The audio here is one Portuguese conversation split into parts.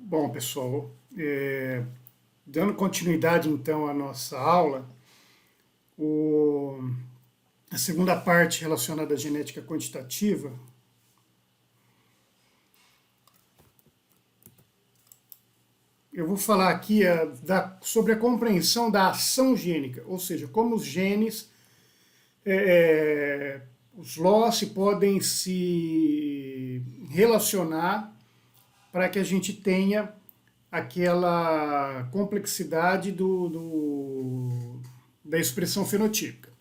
Bom, pessoal, dando continuidade então à nossa aula, a segunda parte relacionada à genética quantitativa, eu vou falar aqui sobre a compreensão da ação gênica, ou seja, como os genes, os loci podem se relacionar para que a gente tenha aquela complexidade da expressão fenotípica.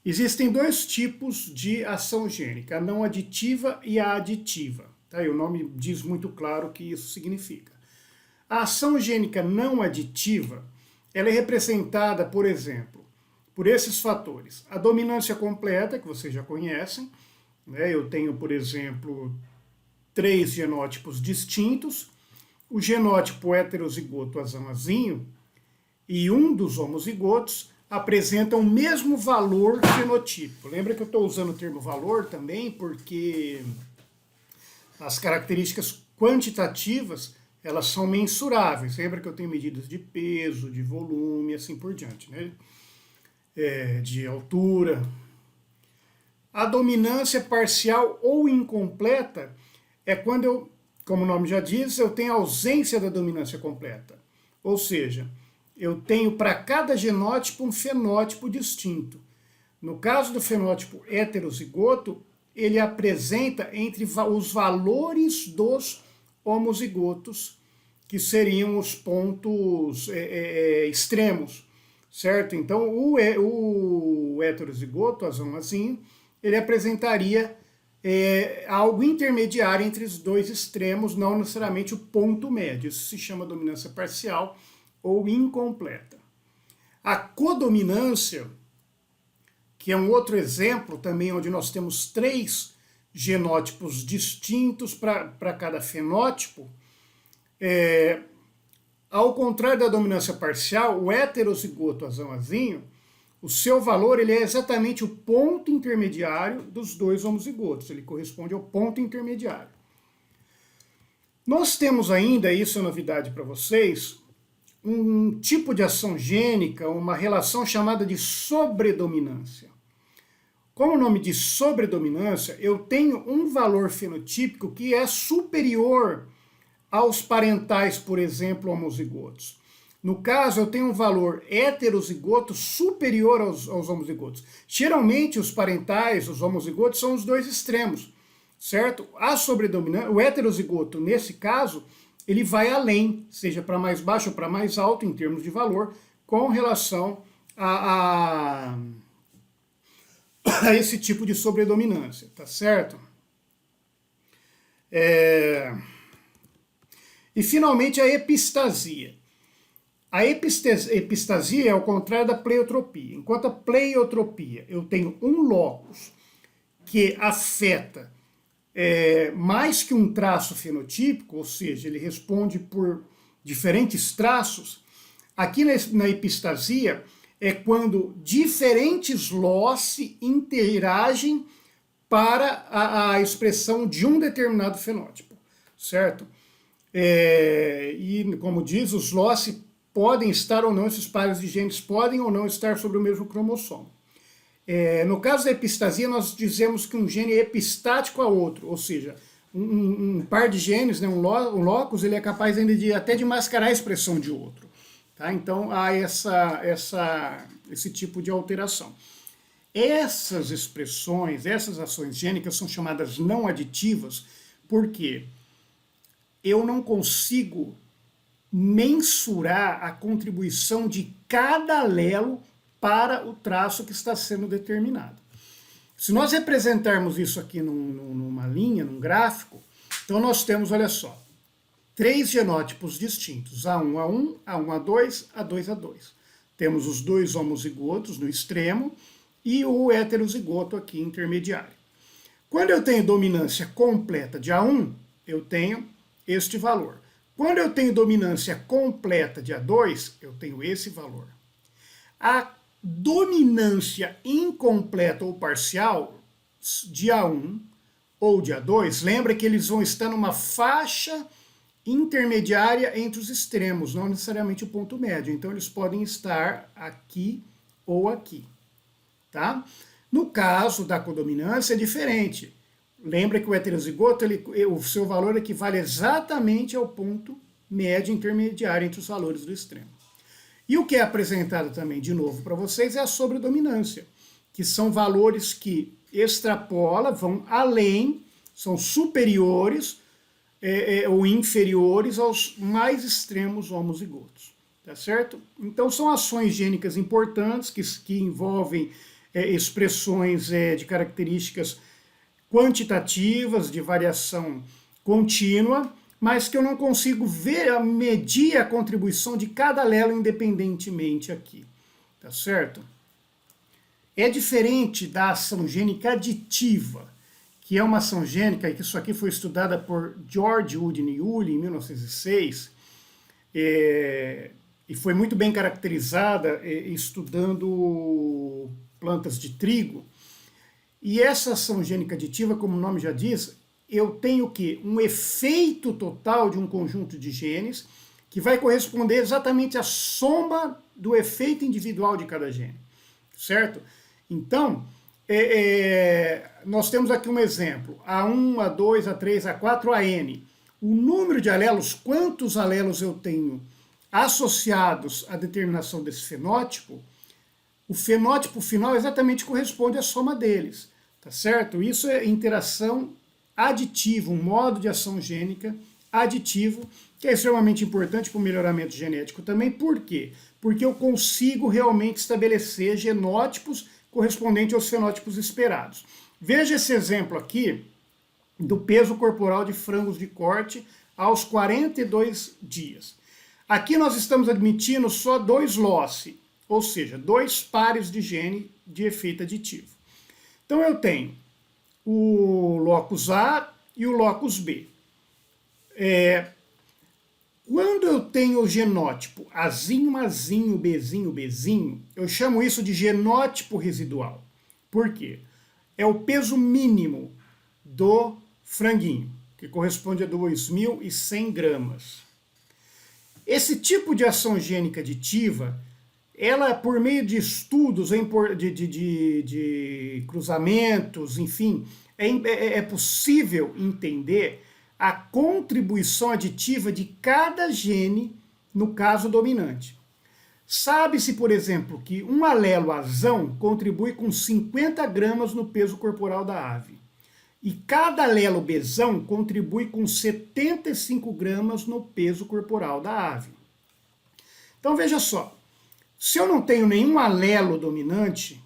Existem dois tipos de ação gênica, a não aditiva e a aditiva. Tá? E o nome diz muito claro o que isso significa. A ação gênica não aditiva, ela é representada, por exemplo, por esses fatores. A dominância completa, que vocês já conhecem, né? Eu tenho, por exemplo, 3 genótipos distintos, o genótipo heterozigoto azão-azinho e um dos homozigotos apresentam o mesmo valor fenotípico. Lembra que eu estou usando o termo valor também, porque as características quantitativas, elas são mensuráveis. Lembra que eu tenho medidas de peso, de volume, assim por diante, né? De altura. A dominância parcial ou incompleta é quando eu, como o nome já diz, eu tenho ausência da dominância completa. Ou seja, eu tenho para cada genótipo um fenótipo distinto. No caso do fenótipo heterozigoto, ele apresenta entre os valores dos homozigotos, que seriam os pontos extremos, certo? Então, o heterozigoto, azão-azinho, ele apresentaria algo intermediário entre os dois extremos, não necessariamente o ponto médio. Isso se chama dominância parcial ou incompleta. A codominância, que é um outro exemplo também onde nós temos 3 genótipos distintos para cada fenótipo, ao contrário da dominância parcial, o heterozigoto azão-azinho, o seu valor ele é exatamente o ponto intermediário dos dois homozigotos, ele corresponde ao ponto intermediário. Nós temos ainda, isso é novidade para vocês, um tipo de ação gênica, uma relação chamada de sobredominância. Como o nome diz sobredominância, eu tenho um valor fenotípico que é superior aos parentais, por exemplo, homozigotos. No caso, eu tenho um valor heterozigoto superior aos homozigotos. Geralmente, os parentais, os homozigotos, são os dois extremos, certo? A sobredominância, o heterozigoto, nesse caso, ele vai além, seja para mais baixo ou para mais alto, em termos de valor, com relação a esse tipo de sobredominância, tá certo? E, finalmente, a epistasia. A epistasia é ao contrário da pleiotropia. Enquanto a pleiotropia, eu tenho um locus que afeta mais que um traço fenotípico, ou seja, ele responde por diferentes traços. Aqui na epistasia é quando diferentes loci interagem para a expressão de um determinado fenótipo, certo? E, como diz, os loci podem estar ou não, esses pares de genes podem ou não estar sobre o mesmo cromossomo. No caso da epistasia, nós dizemos que um gene é epistático a outro, ou seja, um par de genes, né, um locus, ele é capaz ainda até de mascarar a expressão de outro. Tá? Então há esse tipo de alteração. Essas expressões, essas ações gênicas são chamadas não aditivas, porque eu não consigo mensurar a contribuição de cada alelo para o traço que está sendo determinado. Se nós representarmos isso aqui numa linha, num gráfico, então nós temos, olha só, 3 genótipos distintos, A1A1, A1A2, A2A2. Temos os 2 homozigotos no extremo e o heterozigoto aqui intermediário. Quando eu tenho dominância completa de A1, eu tenho este valor. Quando eu tenho dominância completa de A2, eu tenho esse valor. A dominância incompleta ou parcial de A1 ou de A2, lembra que eles vão estar numa faixa intermediária entre os extremos, não necessariamente o ponto médio. Então eles podem estar aqui ou aqui, tá? No caso da codominância é diferente. Lembra que o heterozigoto, o seu valor equivale exatamente ao ponto médio intermediário entre os valores do extremo. E o que é apresentado também, de novo, para vocês é a sobredominância, que são valores que extrapolam, vão além, são superiores ou inferiores aos mais extremos homozigotos, tá certo? Então são ações gênicas importantes que envolvem expressões de características quantitativas de variação contínua, mas que eu não consigo medir a contribuição de cada alelo independentemente aqui, tá certo? É diferente da ação gênica aditiva, que é uma ação gênica, e que isso aqui foi estudada por George Woodin-Yulee em 1906, e foi muito bem caracterizada estudando plantas de trigo. E essa ação gênica aditiva, como o nome já diz, eu tenho o quê? Um efeito total de um conjunto de genes que vai corresponder exatamente à soma do efeito individual de cada gene, certo? Então, nós temos aqui um exemplo, A1, A2, A3, A4, AN. O número de alelos, quantos alelos eu tenho associados à determinação desse fenótipo, o fenótipo final exatamente corresponde à soma deles, tá certo? Isso é interação aditiva, um modo de ação gênica aditivo, que é extremamente importante para o melhoramento genético também. Por quê? Porque eu consigo realmente estabelecer genótipos correspondentes aos fenótipos esperados. Veja esse exemplo aqui do peso corporal de frangos de corte aos 42 dias. Aqui nós estamos admitindo só 2 loci, ou seja, 2 pares de gene de efeito aditivo. Então eu tenho o locus A e o locus B. Quando eu tenho o genótipo Azinho, Azinho, Bzinho, Bzinho, eu chamo isso de genótipo residual. Por quê? É o peso mínimo do franguinho, que corresponde a 2.100 gramas. Esse tipo de ação gênica aditiva, ela, por meio de estudos, de cruzamentos, enfim, é possível entender a contribuição aditiva de cada gene no caso dominante. Sabe-se, por exemplo, que um alelo azão contribui com 50 gramas no peso corporal da ave. E cada alelo bezão contribui com 75 gramas no peso corporal da ave. Então veja só, se eu não tenho nenhum alelo dominante,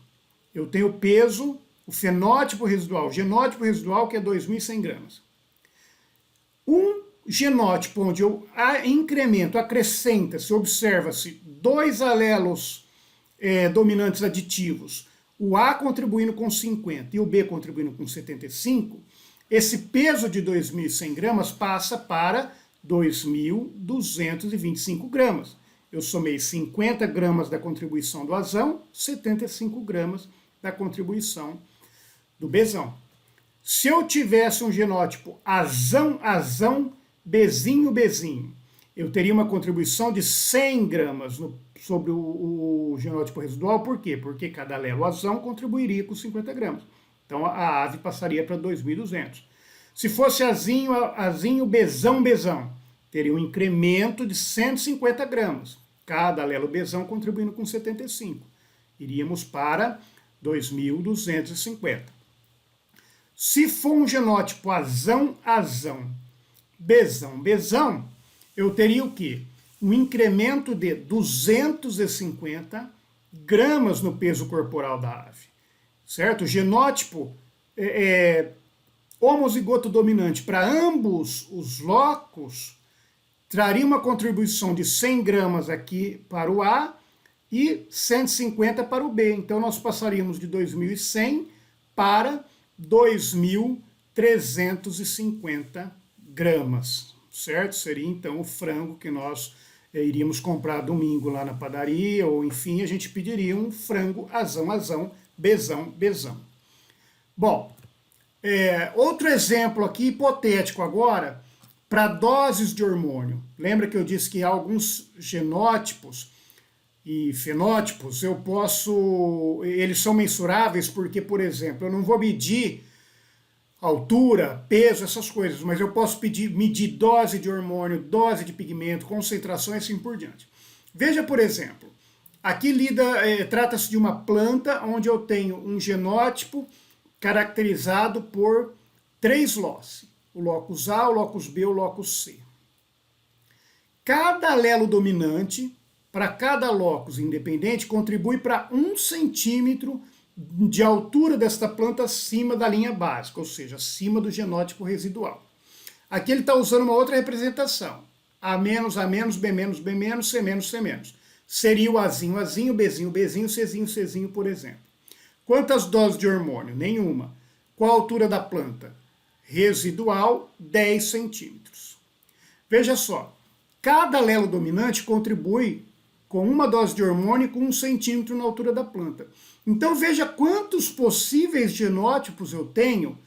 eu tenho o peso, o fenótipo residual, o genótipo residual, que é 2.100 gramas. Um genótipo onde eu incremento, acrescenta-se, observa-se 2 alelos dominantes aditivos, o A contribuindo com 50 e o B contribuindo com 75, esse peso de 2.100 gramas passa para 2.225 gramas. Eu somei 50 gramas da contribuição do azão, 75 gramas da contribuição do bezão. Se eu tivesse um genótipo azão, azão, bezinho, bezinho, eu teria uma contribuição de 100 gramas sobre o genótipo residual. Por quê? Porque cada alelo azão contribuiria com 50 gramas. Então a ave passaria para 2.200. Se fosse azinho, azinho, bezão, bezão, teria um incremento de 150 gramas. Cada alelo bezão contribuindo com 75. Iríamos para 2.250. Se for um genótipo azão, azão, bezão, bezão, eu teria o quê? Um incremento de 250 gramas no peso corporal da ave, certo? O genótipo homozigoto dominante para ambos os locos traria uma contribuição de 100 gramas aqui para o A e 150 para o B. Então nós passaríamos de 2.100 para 2.350 gramas, certo? Seria então o frango que nós iríamos comprar domingo lá na padaria, ou enfim, a gente pediria um frango azão, azão, bezão, bezão. Bom, outro exemplo aqui, hipotético agora, para doses de hormônio. Lembra que eu disse que alguns genótipos e fenótipos eles são mensuráveis porque, por exemplo, eu não vou medir altura, peso, essas coisas, mas eu posso medir dose de hormônio, dose de pigmento, concentração e assim por diante. Veja, por exemplo, aqui trata-se de uma planta onde eu tenho um genótipo caracterizado por 3 loci, o locus A, o locus B, o locus C. Cada alelo dominante, para cada locus independente, contribui para 1 centímetro de altura desta planta acima da linha básica, ou seja, acima do genótipo residual. Aqui ele está usando uma outra representação. A menos, A menos, B menos, B menos, C menos, C menos. Seria o Azinho, Azinho, Bzinho, Bzinho, Czinho, Czinho, por exemplo. Quantas doses de hormônio? Nenhuma. Qual a altura da planta? Residual, 10 centímetros. Veja só, cada alelo dominante contribui com 1 dose de hormônio com 1 centímetro na altura da planta. Então veja quantos possíveis genótipos eu tenho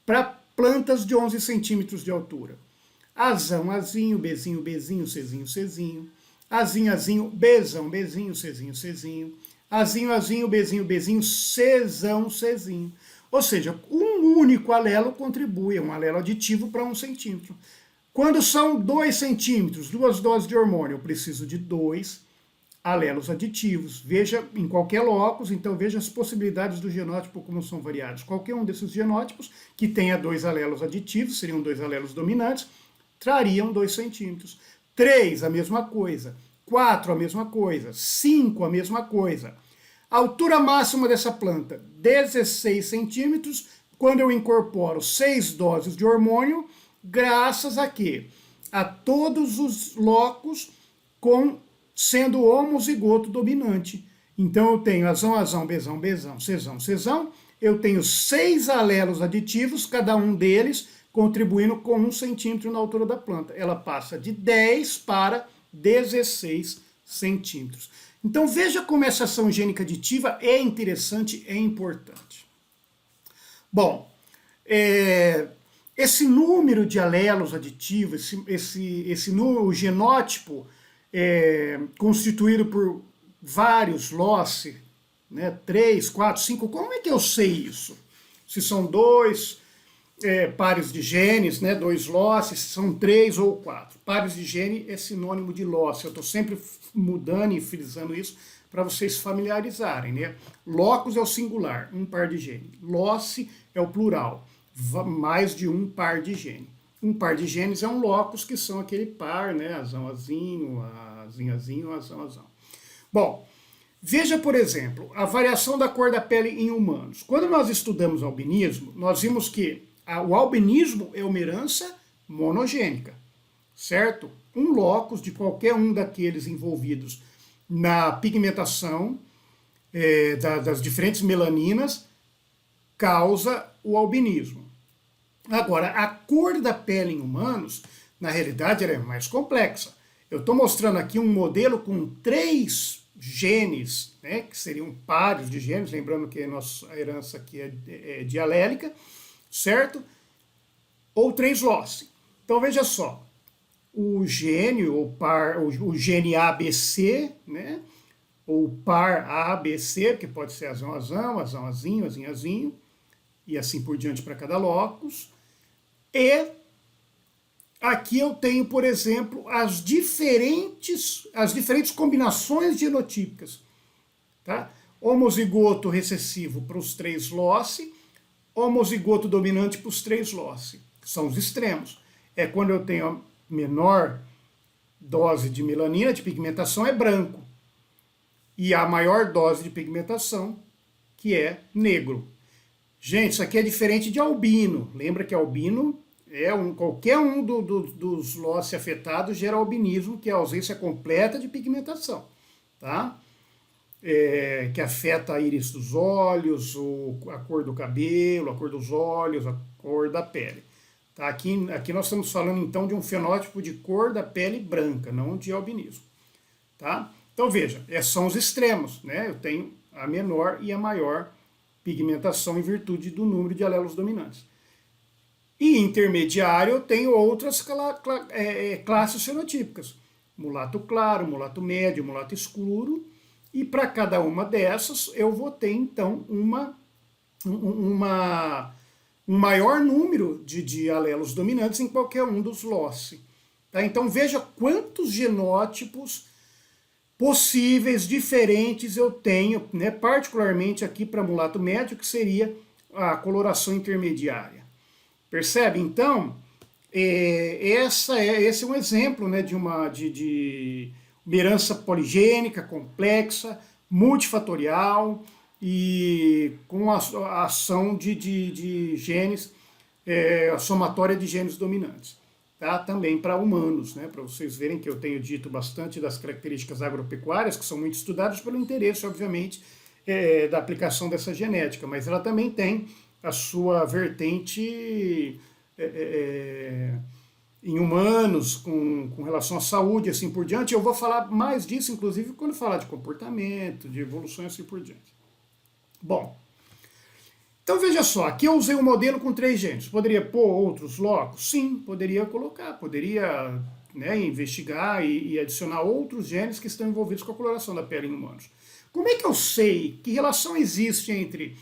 para plantas de 11 centímetros de altura. Azão, Azinho, Bzinho, Bzinho, Czinho, Czinho. Azinho, Azinho, Bzão, Bzinho, Czinho, Czinho. Azinho, Azinho, Bzinho, Bzinho, Czão, Czinho. Ou seja, um único alelo contribui, é um alelo aditivo para 1 centímetro. Quando são 2 centímetros, 2 doses de hormônio, eu preciso de 2 alelos aditivos. Veja em qualquer locus, então veja as possibilidades do genótipo como são variados. Qualquer um desses genótipos que tenha 2 alelos aditivos, seriam 2 alelos dominantes, trariam 2 centímetros. 3, a mesma coisa. 4, a mesma coisa. 5, a mesma coisa. A altura máxima dessa planta, 16 centímetros, quando eu incorporo 6 doses de hormônio, graças a quê? A todos os locus sendo homozigoto dominante. Então eu tenho Azão, Azão, Bzão, Bzão, Czão, Czão. Eu tenho 6 alelos aditivos, cada um deles contribuindo com 1 centímetro na altura da planta. Ela passa de 10 para 16 centímetros. Então veja como essa ação gênica aditiva é interessante, é importante. Bom, esse número de alelos aditivos, o genótipo constituído por vários loci, né, 3, 4, 5, como é que eu sei isso? Se são 2 pares de genes, né, 2 loci, se são 3 ou 4. Pares de gene é sinônimo de loci, eu estou sempre mudando e frisando isso para vocês familiarizarem, né? Locus é o singular, 1 par de gene. Loci é o plural, mais de 1 par de gene. 1 par de genes é um locus, que são aquele par, né? Azão, Azinho, Azinho, Azinho, Azão, Azão. Bom, veja, por exemplo, a variação da cor da pele em humanos. Quando nós estudamos albinismo, nós vimos que o albinismo é uma herança monogênica, certo? Um locus de qualquer um daqueles envolvidos na pigmentação das diferentes melaninas causa o albinismo. Agora, a cor da pele em humanos, na realidade, ela é mais complexa. Eu estou mostrando aqui um modelo com 3 genes, né, que seriam pares de genes, lembrando que a herança aqui é dialélica, certo? Ou 3 loci. Então, veja só, o gene, o gene ABC, né, ou par ABC, que pode ser Azão, Azão, Azão, Azinho, Azinho, Azinho, e assim por diante para cada locus. E aqui eu tenho, por exemplo, as diferentes combinações genotípicas. Tá? Homozigoto recessivo para os 3 loci, homozigoto dominante para os 3 loci. São os extremos. É quando eu tenho a menor dose de melanina, de pigmentação, é branco. E a maior dose de pigmentação, que é negro. Gente, isso aqui é diferente de albino. Lembra que albino qualquer um dos loci afetados gera albinismo, que é a ausência completa de pigmentação, tá? Que afeta a íris dos olhos, a cor do cabelo, a cor dos olhos, a cor da pele. Tá? Aqui nós estamos falando então de um fenótipo de cor da pele branca, não de albinismo. Tá? Então veja, são os extremos, né? Eu tenho a menor e a maior pigmentação em virtude do número de alelos dominantes. E intermediário eu tenho outras classes fenotípicas. Mulato claro, mulato médio, mulato escuro. E para cada uma dessas eu vou ter então um maior número de alelos dominantes em qualquer um dos loci. Tá? Então veja quantos genótipos possíveis, diferentes eu tenho, né? Particularmente aqui para mulato médio, que seria a coloração intermediária. Percebe? Então, esse é um exemplo, né, de uma herança poligênica, complexa, multifatorial e com a ação de genes, a somatória de genes dominantes. Tá? Também para humanos, né? Para vocês verem que eu tenho dito bastante das características agropecuárias, que são muito estudadas pelo interesse, obviamente, da aplicação dessa genética, mas ela também tem a sua vertente em humanos, com relação à saúde e assim por diante. Eu vou falar mais disso, inclusive, quando falar de comportamento, de evolução e assim por diante. Bom, então veja só, aqui eu usei um modelo com 3 genes. Poderia pôr outros locos? Sim, poderia colocar, poderia, né, investigar e adicionar outros genes que estão envolvidos com a coloração da pele em humanos. Como é que eu sei que relação existe entre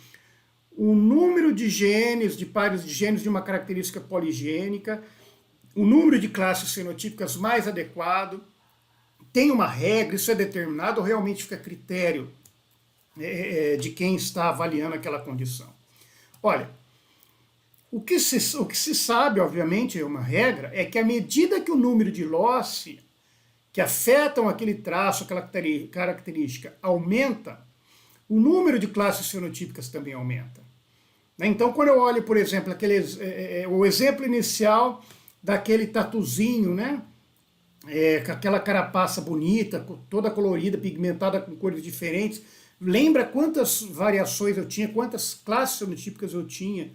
o número de genes, de pares de genes de uma característica poligênica, o número de classes fenotípicas mais adequado? Tem uma regra, isso é determinado ou realmente fica a critério de quem está avaliando aquela condição? Olha, o que se sabe, obviamente, é uma regra, é que à medida que o número de loci que afetam aquele traço, aquela característica aumenta, o número de classes fenotípicas também aumenta. Então, quando eu olho, por exemplo, o exemplo inicial daquele tatuzinho, né? Com aquela carapaça bonita, toda colorida, pigmentada com cores diferentes, lembra quantas variações eu tinha, quantas classes fenotípicas eu tinha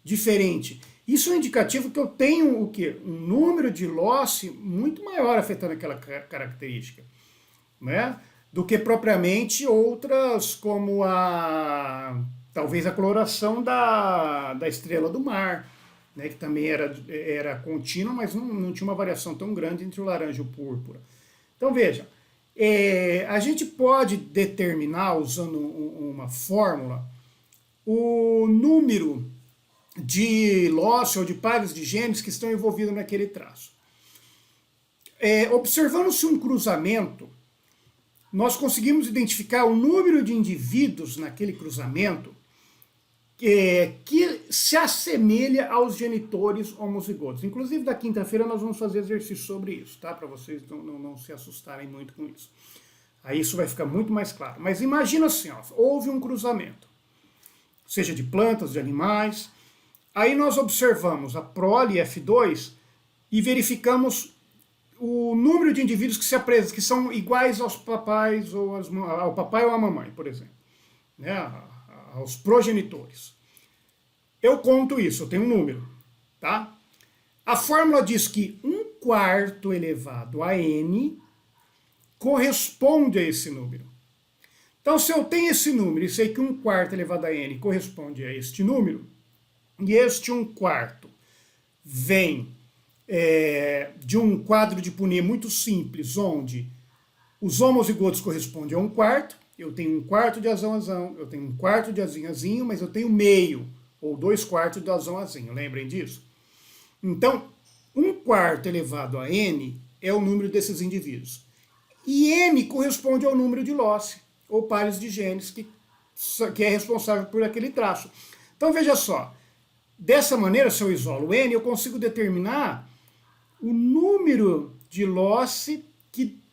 diferente. Isso é um indicativo que eu tenho o quê? Um número de loci muito maior afetando aquela característica, né? Do que propriamente outras, como talvez a coloração da estrela do mar, né? Que também era contínua, mas não tinha uma variação tão grande entre o laranja e o púrpura. Então veja, a gente pode determinar, usando uma fórmula, o número de loci ou de pares de genes que estão envolvidos naquele traço. Observando-se um cruzamento, nós conseguimos identificar o número de indivíduos naquele cruzamento que se assemelha aos genitores homozigotos. Inclusive, da quinta-feira nós vamos fazer exercício sobre isso, tá? Para vocês não se assustarem muito com isso. Aí isso vai ficar muito mais claro. Mas imagina assim, ó, houve um cruzamento, seja de plantas, de animais. Aí nós observamos a prole F2 e verificamos o número de indivíduos que são iguais aos papais ou ao papai ou à mamãe, por exemplo, né? Aos progenitores. Eu conto isso, eu tenho um número, tá? A fórmula diz que 1/4 elevado a n corresponde a esse número. Então, se eu tenho esse número e sei que 1/4 elevado a n corresponde a este número, e este 1/4 vem de um quadro de Punnett muito simples, onde os homozigotos correspondem a 1/4, eu tenho 1/4 de azão-azão, eu tenho 1/4 de azinho-azinho, mas eu tenho meio, ou 2/4 de azão-azinho, lembrem disso? Então, 1/4 elevado a n é o número desses indivíduos. E n corresponde ao número de loci, ou pares de genes, que é responsável por aquele traço. Então, veja só, dessa maneira, se eu isolo n, eu consigo determinar o número de loci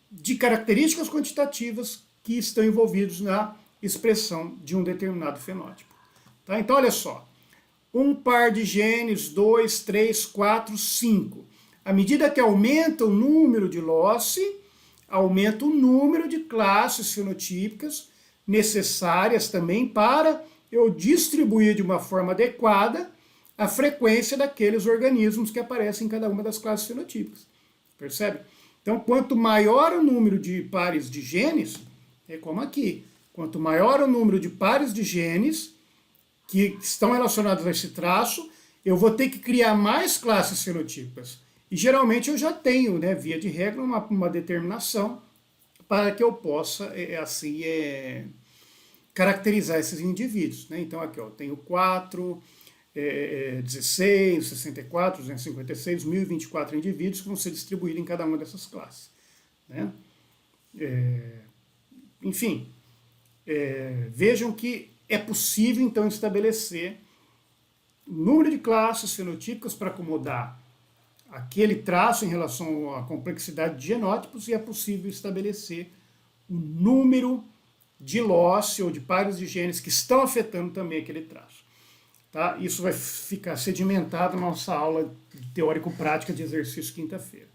de características quantitativas que estão envolvidos na expressão de um determinado fenótipo. Tá? Então, olha só, um par de genes, 2, 3, 4, 5. À medida que aumenta o número de loci, aumenta o número de classes fenotípicas necessárias também para eu distribuir de uma forma adequada a frequência daqueles organismos que aparecem em cada uma das classes fenotípicas. Percebe? Então, quanto maior o número de pares de genes, é como aqui, quanto maior o número de pares de genes que estão relacionados a esse traço, eu vou ter que criar mais classes fenotípicas. E geralmente eu já tenho, né, via de regra, uma determinação para que eu possa, caracterizar esses indivíduos. Né? Então aqui eu tenho 4, 16, 64, 256, 1024 indivíduos que vão ser distribuídos em cada uma dessas classes. Né? Enfim, vejam que é possível então estabelecer número de classes fenotípicas para acomodar aquele traço em relação à complexidade de genótipos, e é possível estabelecer o número de loci ou de pares de genes que estão afetando também aquele traço. Tá? Isso vai ficar sedimentado na nossa aula teórico-prática de exercício quinta-feira.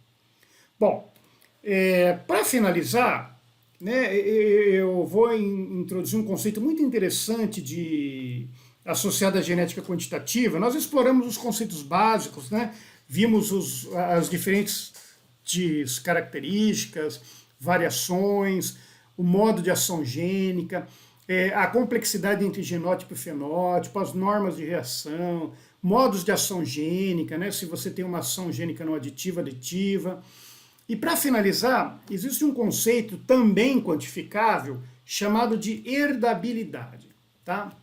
Bom, para finalizar, né, eu vou introduzir um conceito muito interessante associado à genética quantitativa. Nós exploramos os conceitos básicos, né? Vimos as diferentes características, variações, o modo de ação gênica, a complexidade entre genótipo e fenótipo, as normas de reação, modos de ação gênica, né? Se você tem uma ação gênica não aditiva, aditiva. E para finalizar, existe um conceito também quantificável chamado de herdabilidade. Tá?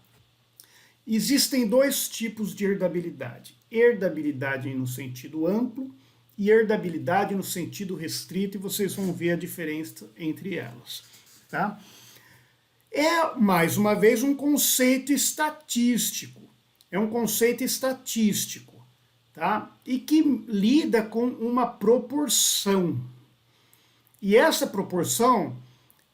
Existem dois tipos de herdabilidade. Herdabilidade no sentido amplo e herdabilidade no sentido restrito, e vocês vão ver a diferença entre elas. Tá? É, mais uma vez, um conceito estatístico. É um conceito estatístico. Tá? E que lida com uma proporção. E essa proporção,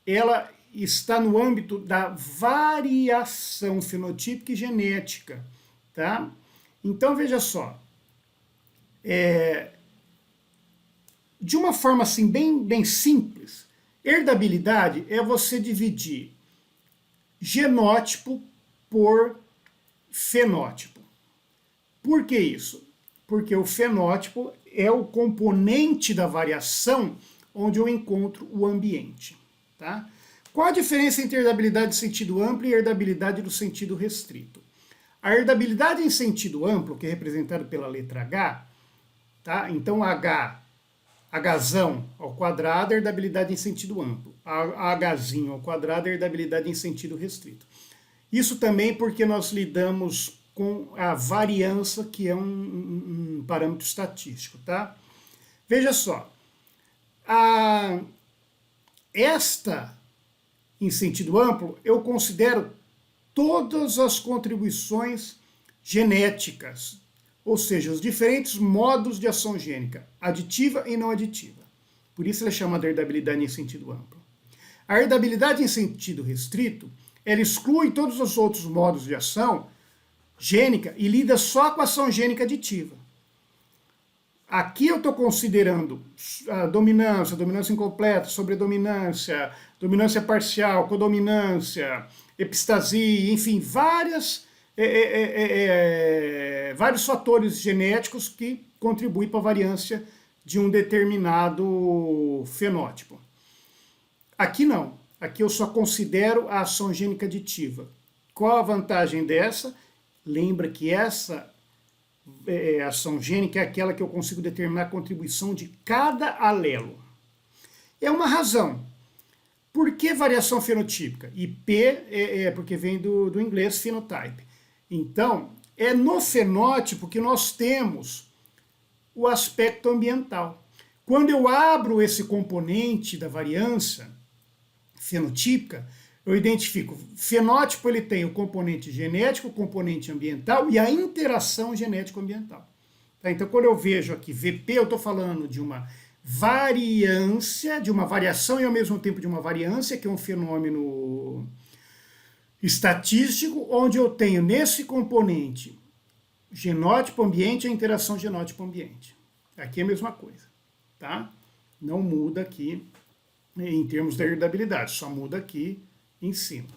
ela está no âmbito da variação fenotípica e genética. Tá? Então, veja só, de uma forma assim bem simples, herdabilidade é você dividir genótipo por fenótipo. Por que isso? Porque o fenótipo é o componente da variação onde eu encontro o ambiente. Tá? Qual a diferença entre herdabilidade no sentido amplo e herdabilidade no sentido restrito? A herdabilidade em sentido amplo, que é representada pela letra H, tá? Então Hzão ao quadrado é herdabilidade em sentido amplo. Hzinho ao quadrado é herdabilidade em sentido restrito. Isso também porque nós lidamos com a variância, que é um parâmetro estatístico. Tá? Veja só, esta, em sentido amplo, eu considero todas as contribuições genéticas, ou seja, os diferentes modos de ação gênica, aditiva e não aditiva. Por isso ela é chamada de herdabilidade em sentido amplo. A herdabilidade em sentido restrito, ela exclui todos os outros modos de ação gênica e lida só com a ação gênica aditiva. Aqui eu estou considerando a dominância, dominância incompleta, sobredominância, dominância parcial, codominância, epistasia, enfim, vários fatores genéticos que contribuem para a variância de um determinado fenótipo. Aqui não. Aqui eu só considero a ação gênica aditiva. Qual a vantagem dessa? Lembra que essa ação gênica é aquela que eu consigo determinar a contribuição de cada alelo. É uma razão. Por que variação fenotípica? E P porque vem do inglês phenotype. Então, é no fenótipo que nós temos o aspecto ambiental. Quando eu abro esse componente da variância fenotípica, eu identifico, fenótipo ele tem o componente genético, o componente ambiental e a interação genético-ambiental. Tá? Então, quando eu vejo aqui VP, eu estou falando de uma variância, de uma variação e ao mesmo tempo de uma variância, que é um fenômeno estatístico, onde eu tenho nesse componente genótipo-ambiente a interação genótipo-ambiente. Aqui é a mesma coisa. Tá? Não muda aqui em termos da herdabilidade, só muda aqui em cima.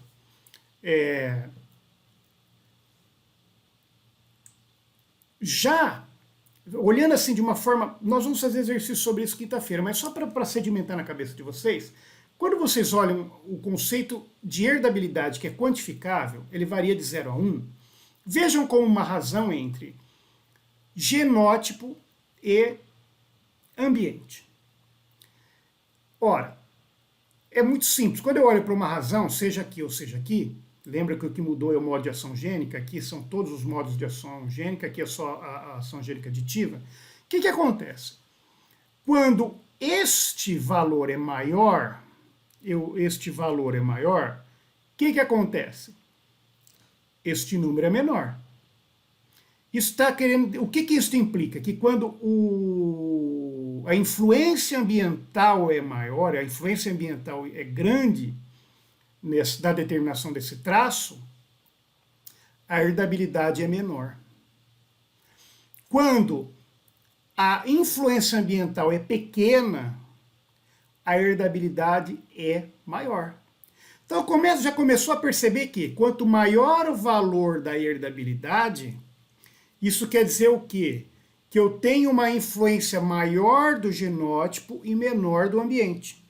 Já, olhando assim de uma forma, nós vamos fazer exercício sobre isso quinta-feira, mas só para sedimentar na cabeça de vocês, quando vocês olham o conceito de herdabilidade, que é quantificável, ele varia de 0 a 1, vejam como uma razão entre genótipo e ambiente. Ora, é muito simples. Quando eu olho para uma razão, seja aqui ou seja aqui, lembra que o que mudou é o modo de ação gênica, aqui são todos os modos de ação gênica, aqui é só a ação gênica aditiva. O que acontece? Quando este valor é maior, o que acontece? Este número é menor. Isso está querendo. O que isso implica? Que quando a influência ambiental é maior, a influência ambiental é grande da determinação desse traço, a herdabilidade é menor. Quando a influência ambiental é pequena, a herdabilidade é maior. Então já começou a perceber que quanto maior o valor da herdabilidade, isso quer dizer o quê? Que eu tenho uma influência maior do genótipo e menor do ambiente.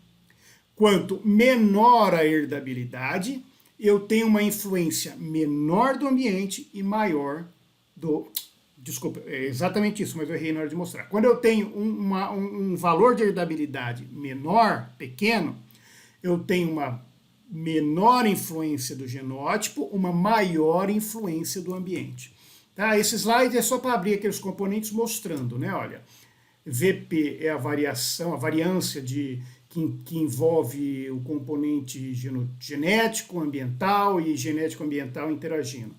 Quanto menor a herdabilidade, eu tenho uma influência menor do ambiente e maior do... Desculpa, é exatamente isso, mas eu errei na hora de mostrar. Quando eu tenho um valor de herdabilidade menor, pequeno, eu tenho uma menor influência do genótipo, uma maior influência do ambiente. Tá? Esse slide é só para abrir aqueles componentes mostrando, né? Olha, VP é a variância que envolve o componente genético, ambiental e genético-ambiental interagindo.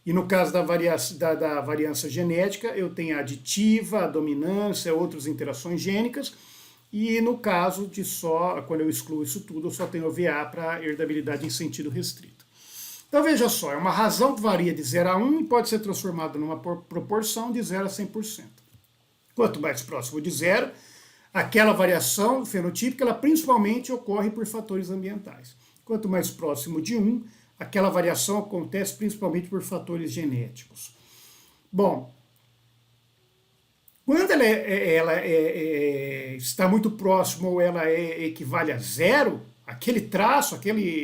E no caso da variância genética, eu tenho a aditiva, a dominância, outras interações gênicas. E no caso quando eu excluo isso tudo, eu só tenho o VA para herdabilidade em sentido restrito. Então veja só, é uma razão que varia de 0 a 1 e pode ser transformada numa proporção de 0 a 100%. Quanto mais próximo de 0, aquela variação fenotípica, ela principalmente ocorre por fatores ambientais. Quanto mais próximo de 1, aquela variação acontece principalmente por fatores genéticos. Bom, quando ela está muito próxima ou ela equivale a 0, aquele traço,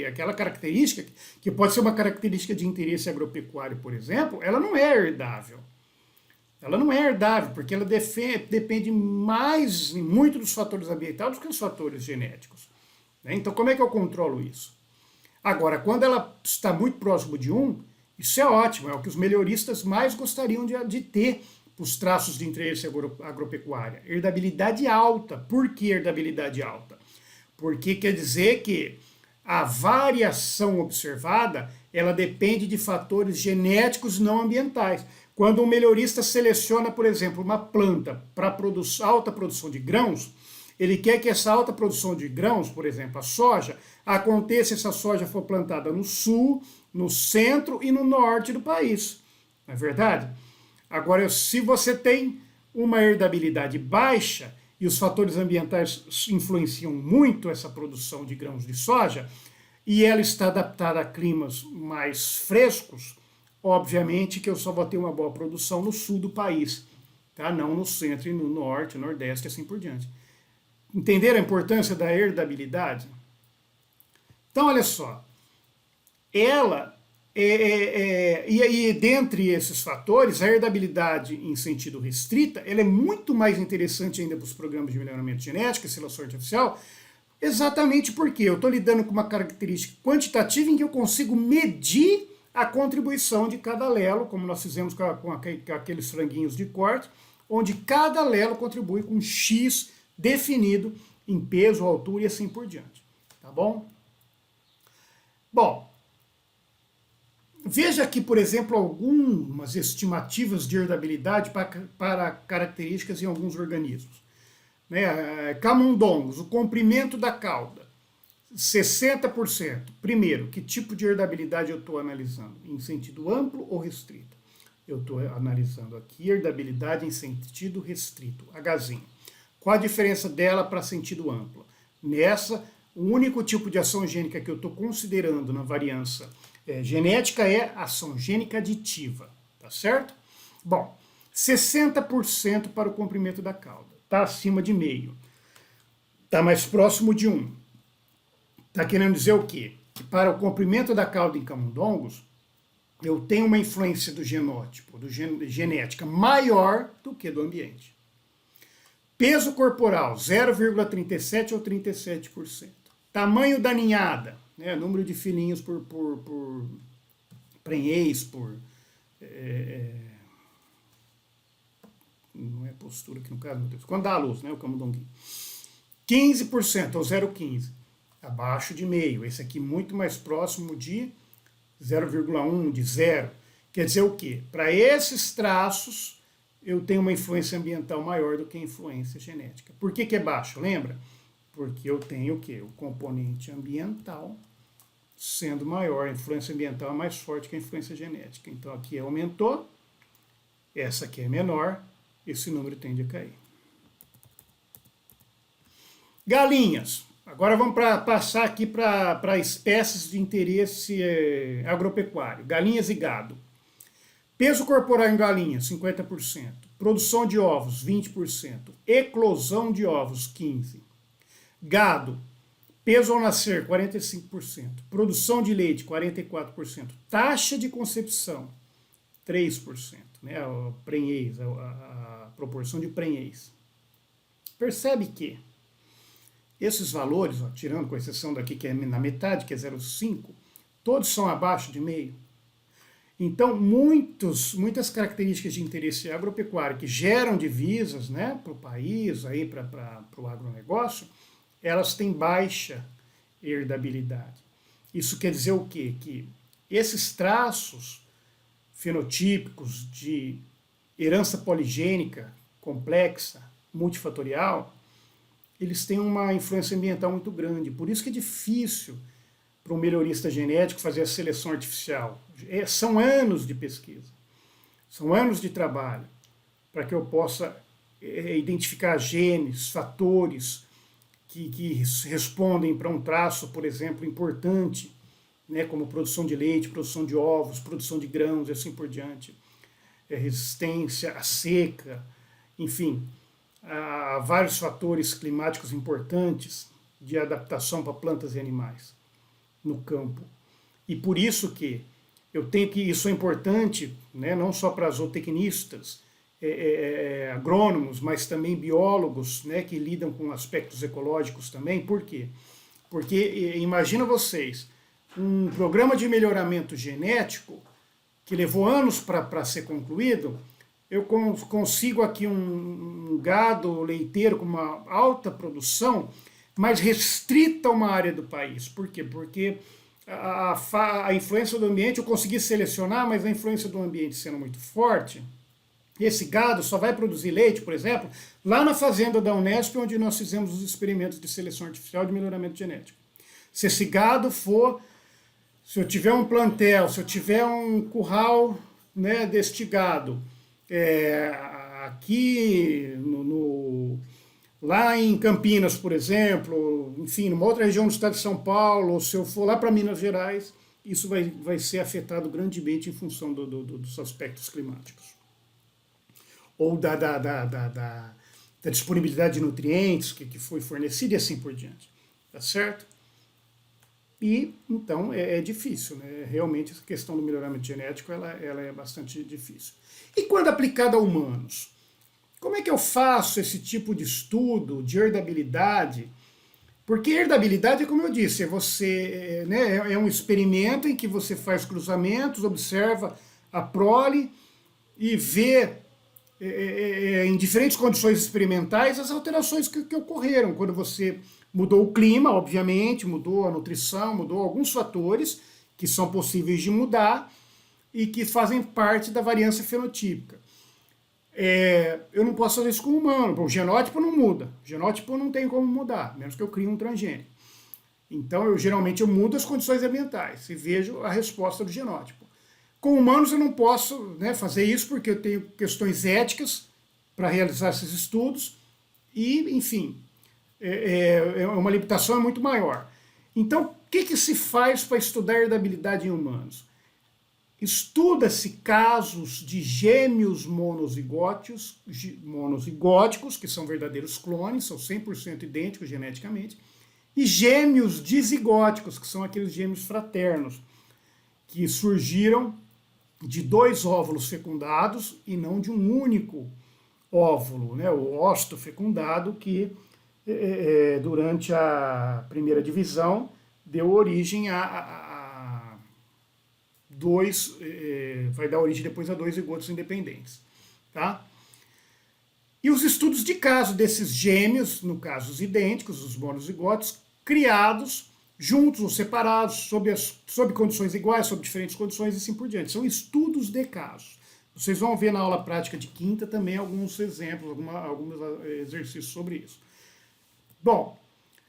aquela característica, que pode ser uma característica de interesse agropecuário, por exemplo, ela não é herdável. Ela não é herdável, porque ela depende muito dos fatores ambientais do que dos fatores genéticos. Então, como é que eu controlo isso? Agora, quando ela está muito próximo de 1, isso é ótimo, é o que os melhoristas mais gostariam de ter os traços de interesse agropecuária. Herdabilidade alta. Por que herdabilidade alta? Porque quer dizer que a variação observada, ela depende de fatores genéticos não ambientais. Quando um melhorista seleciona, por exemplo, uma planta para alta produção de grãos, ele quer que essa alta produção de grãos, por exemplo, a soja, aconteça se essa soja for plantada no sul, no centro e no norte do país. Não é verdade? Agora, se você tem uma herdabilidade baixa e os fatores ambientais influenciam muito essa produção de grãos de soja, e ela está adaptada a climas mais frescos, obviamente que eu só vou ter uma boa produção no sul do país, tá? Não no centro e no norte, nordeste e assim por diante. Entenderam a importância da herdabilidade? Então, olha só, ela e dentre esses fatores, a herdabilidade em sentido restrita, ela é muito mais interessante ainda para os programas de melhoramento genético e seleção artificial, exatamente porque eu estou lidando com uma característica quantitativa em que eu consigo medir a contribuição de cada alelo, como nós fizemos com aqueles franguinhos de corte, onde cada alelo contribui com X definido em peso, altura e assim por diante. Tá bom? Bom, veja aqui, por exemplo, algumas estimativas de herdabilidade para características em alguns organismos. Camundongos, o comprimento da cauda, 60%. Primeiro, que tipo de herdabilidade eu estou analisando? Em sentido amplo ou restrito? Eu estou analisando aqui herdabilidade em sentido restrito, Hzinho. Qual a diferença dela para sentido amplo? O único tipo de ação gênica que eu estou considerando na variância genética é ação gênica aditiva, tá certo? Bom, 60% para o comprimento da cauda, está acima de meio, está mais próximo de 1. Está querendo dizer o quê? Que para o comprimento da cauda em camundongos, eu tenho uma influência do genótipo, genética, maior do que do ambiente. Peso corporal, 0,37 ou 37%. Tamanho da ninhada, né, número de filhinhos por prenhez, não é postura aqui no caso, meu Deus, quando dá a luz, né, o camundonguinho. 15% ou 0,15, abaixo de meio. Esse aqui muito mais próximo de 0,1, de zero. Quer dizer o quê? Para esses traços, eu tenho uma influência ambiental maior do que a influência genética. Por que é baixo? Lembra? Porque eu tenho o quê? O componente ambiental sendo maior. A influência ambiental é mais forte que a influência genética. Então aqui aumentou, essa aqui é menor, esse número tende a cair. Galinhas. Agora vamos passar aqui para espécies de interesse agropecuário. Galinhas e gado. Peso corporal em galinhas, 50%. Produção de ovos, 20%. Eclosão de ovos, 15%. Gado, peso ao nascer, 45%. Produção de leite, 44%. Taxa de concepção, 3%. Né? A prenhez, a proporção de prenhez. Percebe que esses valores, ó, tirando com exceção daqui que é na metade, que é 0,5, todos são abaixo de meio. Então, muitas características de interesse agropecuário que geram divisas, né, para o país, para o agronegócio, elas têm baixa herdabilidade. Isso quer dizer o quê? Que esses traços fenotípicos de herança poligênica, complexa, multifatorial, eles têm uma influência ambiental muito grande. Por isso que é difícil para um melhorista genético fazer a seleção artificial. São anos de pesquisa, são anos de trabalho para que eu possa identificar genes, fatores que respondem para um traço, por exemplo, importante, né, como produção de leite, produção de ovos, produção de grãos e assim por diante, resistência à seca, enfim, há vários fatores climáticos importantes de adaptação para plantas e animais no campo. E por isso que eu tenho que, isso é importante, né, não só para zootecnistas, agrônomos, mas também biólogos, né, que lidam com aspectos ecológicos também. Por quê? Porque imagina vocês, um programa de melhoramento genético que levou anos para ser concluído, eu consigo aqui um gado leiteiro com uma alta produção, mas restrita a uma área do país. Por quê? Porque a influência do ambiente eu consegui selecionar, mas a influência do ambiente sendo muito forte, esse gado só vai produzir leite, por exemplo, lá na fazenda da Unesp, onde nós fizemos os experimentos de seleção artificial de melhoramento genético. Se esse gado for, se eu tiver um plantel, se eu tiver um curral, né, deste gado, aqui lá em Campinas, por exemplo, enfim, numa outra região do estado de São Paulo, ou se eu for lá para Minas Gerais, isso vai ser afetado grandemente em função dos aspectos climáticos. Ou da disponibilidade de nutrientes que foi fornecida e assim por diante. Tá certo? E, então, é difícil, né? Realmente, essa questão do melhoramento genético, ela é bastante difícil. E quando aplicada a humanos? Como é que eu faço esse tipo de estudo de herdabilidade? Porque herdabilidade, como eu disse, é um experimento em que você faz cruzamentos, observa a prole e vê em diferentes condições experimentais as alterações que ocorreram. Quando você mudou o clima, obviamente, mudou a nutrição, mudou alguns fatores que são possíveis de mudar e que fazem parte da variância fenotípica. Eu não posso fazer isso com o humano, o genótipo não muda, o genótipo não tem como mudar, menos que eu crie um transgênico. Então, geralmente eu mudo as condições ambientais e vejo a resposta do genótipo. Com humanos eu não posso, né, fazer isso porque eu tenho questões éticas para realizar esses estudos e, enfim, uma limitação é muito maior. Então, o que se faz para estudar a herdabilidade em humanos? Estuda-se casos de gêmeos monozigóticos, que são verdadeiros clones, são 100% idênticos geneticamente, e gêmeos dizigóticos, que são aqueles gêmeos fraternos, que surgiram de 2 óvulos fecundados e não de um único óvulo, né, o ócito fecundado, que durante a primeira divisão deu origem a dois, vai dar origem depois a 2 zigotos independentes. Tá? E os estudos de caso desses gêmeos, no caso os idênticos, os monozigotos, criados juntos ou separados, sob condições iguais, sob diferentes condições e assim por diante. São estudos de casos. Vocês vão ver na aula prática de quinta também alguns exemplos, alguns exercícios sobre isso. Bom,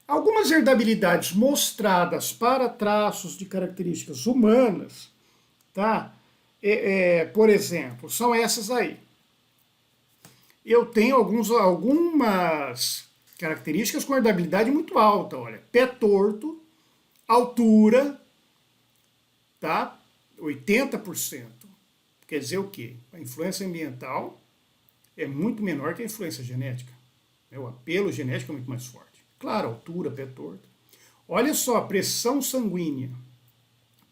algumas herdabilidades mostradas para traços de características humanas, tá? Por exemplo, são essas aí. Eu tenho algumas características com herdabilidade muito alta, olha. Pé torto, altura, tá? 80%. Quer dizer o quê? A influência ambiental é muito menor que a influência genética. O apelo genético é muito mais forte. Claro, altura, pé torto. Olha só, pressão sanguínea,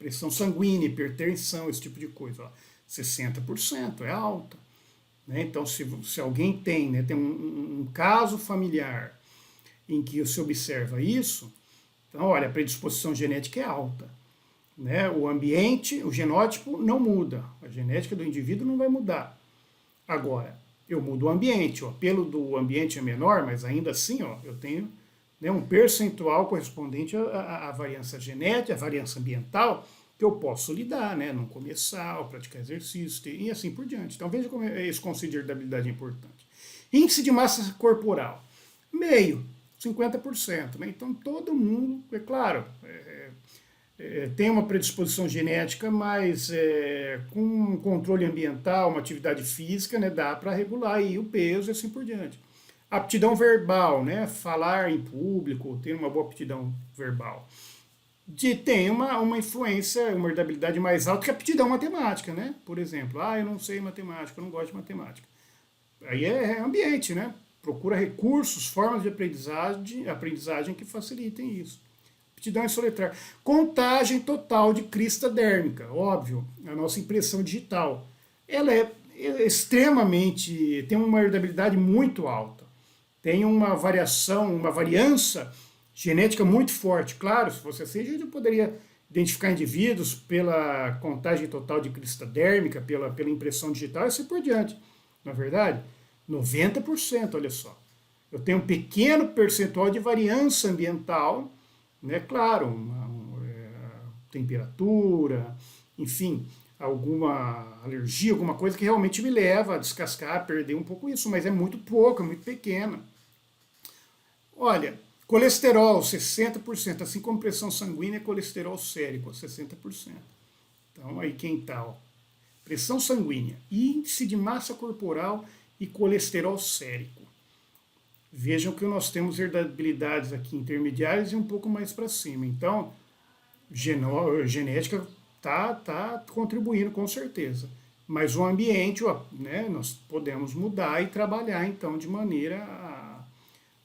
hipertensão, esse tipo de coisa. Ó, 60% é alta. Né? Então, se alguém tem, né, tem um caso familiar em que se observa isso, então, olha, a predisposição genética é alta. Né? O ambiente, o genótipo não muda. A genética do indivíduo não vai mudar. Agora, eu mudo o ambiente. O apelo do ambiente é menor, mas ainda assim, ó, eu tenho, né, um percentual correspondente à variância genética, à variância ambiental, que eu posso lidar, né? Não comer sal, praticar exercício e assim por diante. Então veja como esse conceito de herdabilidade é importante. Índice de massa corporal, meio, 50%. Né? Então todo mundo, é claro, tem uma predisposição genética, mas com um controle ambiental, uma atividade física, né, dá para regular aí o peso e assim por diante. Aptidão verbal, né, falar em público, ter uma boa aptidão verbal. Tem uma influência, uma herdabilidade mais alta que a aptidão matemática, né? Por exemplo, eu não sei matemática, eu não gosto de matemática. Aí é ambiente, né? Procura recursos, formas de aprendizagem que facilitem isso. Aptidão em soletrar. Contagem total de crista dérmica, óbvio, a nossa impressão digital. Ela é extremamente, tem uma herdabilidade muito alta. Tem uma variância genética muito forte. Claro, se fosse assim, a gente poderia identificar indivíduos pela contagem total de crista dérmica, pela impressão digital e assim por diante. Na verdade, 90%, olha só. Eu tenho um pequeno percentual de variância ambiental, né? Claro, temperatura, enfim, alguma alergia, alguma coisa que realmente me leva a descascar, a perder um pouco isso, mas é muito pouco, é muito pequena. Olha, colesterol, 60%, assim como pressão sanguínea, colesterol sérico, 60%. Então, aí quem está, pressão sanguínea, índice de massa corporal e colesterol sérico. Vejam que nós temos herdabilidades aqui intermediárias e um pouco mais para cima. Então, genética está contribuindo com certeza. Mas o ambiente, né, nós podemos mudar e trabalhar, então, de maneira a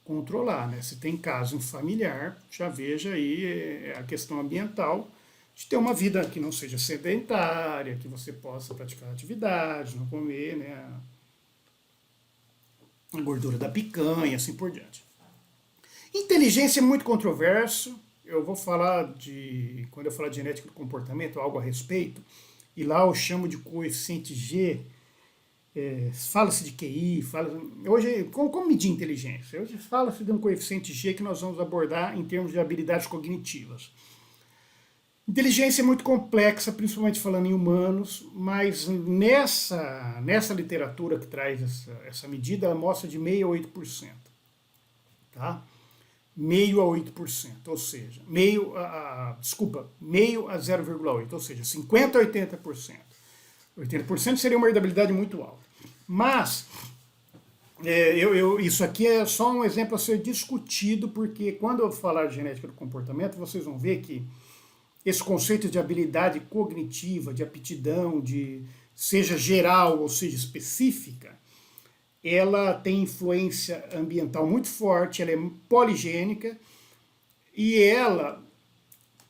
controlar. Né? Se tem caso familiar, já veja aí a questão ambiental, de ter uma vida que não seja sedentária, que você possa praticar atividades, não comer, né, a gordura da picanha, assim por diante. Inteligência é muito controverso. Eu vou falar quando eu falar de genética do comportamento, algo a respeito, e lá eu chamo de coeficiente G, fala-se de QI, hoje, como medir inteligência? Hoje fala-se de um coeficiente G que nós vamos abordar em termos de habilidades cognitivas. Inteligência é muito complexa, principalmente falando em humanos, mas nessa literatura que traz essa medida, ela mostra de meio a 8%. Tá? Meio a 8%, ou seja, meio a 0,8%, ou seja, 50% a 80%. 80% seria uma herdabilidade muito alta. Mas, isso aqui é só um exemplo a ser discutido, porque quando eu falar de genética do comportamento, vocês vão ver que esse conceito de habilidade cognitiva, de aptidão, seja geral ou seja específica, ela tem influência ambiental muito forte, ela é poligênica e ela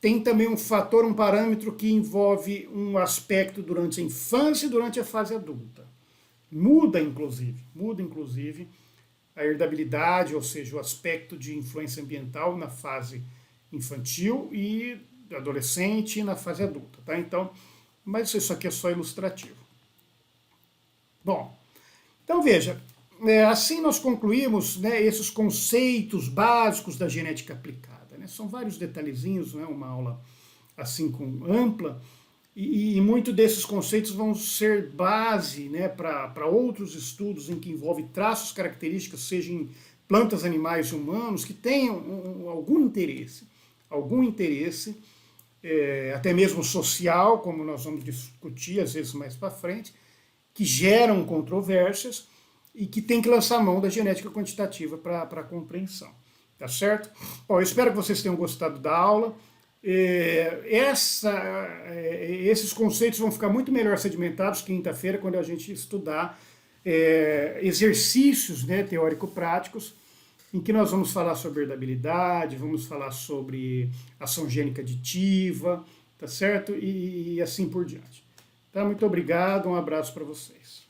tem também um fator, um parâmetro que envolve um aspecto durante a infância e durante a fase adulta. Muda, inclusive, a herdabilidade, ou seja, o aspecto de influência ambiental na fase infantil e adolescente e na fase adulta, tá? Então, mas isso aqui é só ilustrativo. Bom, então veja, assim nós concluímos, né, esses conceitos básicos da genética aplicada, né? São vários detalhezinhos, né, uma aula assim ampla, e muito desses conceitos vão ser base, né, para outros estudos em que envolve traços, características, seja em plantas, animais e humanos, que tenham algum interesse, até mesmo social, como nós vamos discutir às vezes mais para frente, que geram controvérsias e que tem que lançar a mão da genética quantitativa para a compreensão. Tá certo? Bom, eu espero que vocês tenham gostado da aula. Esses conceitos vão ficar muito melhor sedimentados quinta-feira, quando a gente estudar exercícios, né, teórico-práticos, em que nós vamos falar sobre herdabilidade, vamos falar sobre ação gênica aditiva, tá certo? E assim por diante. Tá? Muito obrigado, um abraço para vocês.